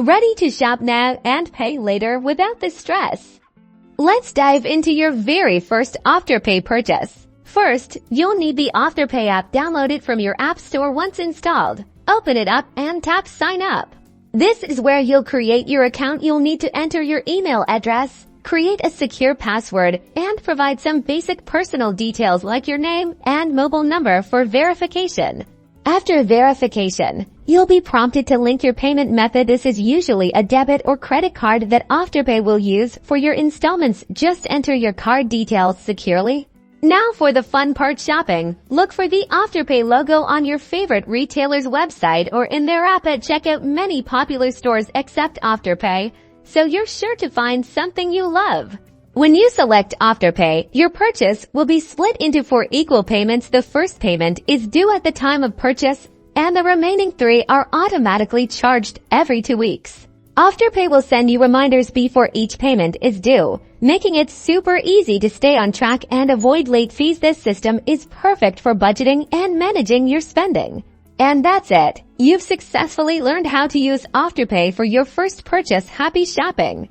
Ready to shop now and pay later without the stress. Let's dive into your very first Afterpay purchase. First, you'll need the Afterpay app downloaded from your app store. Once installed, open it up and tap Sign Up. This is where you'll create your account. You'll need to enter your email address, create a secure password, and provide some basic personal details like your name and mobile number for verification. After verification, you'll be prompted to link your payment method. This is usually a debit or credit card that Afterpay will use for your installments. Just enter your card details securely. Now for the fun part, shopping. Look for the Afterpay logo on your favorite retailer's website or in their app at checkout. Many popular stores accept Afterpay, so you're sure to find something you love. When you select Afterpay, your purchase will be split into 4 equal payments. The first payment is due at the time of purchase, and the remaining 3 are automatically charged every 2 weeks. Afterpay will send you reminders before each payment is due, making it super easy to stay on track and avoid late fees. This system is perfect for budgeting and managing your spending. And that's it. You've successfully learned how to use Afterpay for your first purchase. Happy shopping!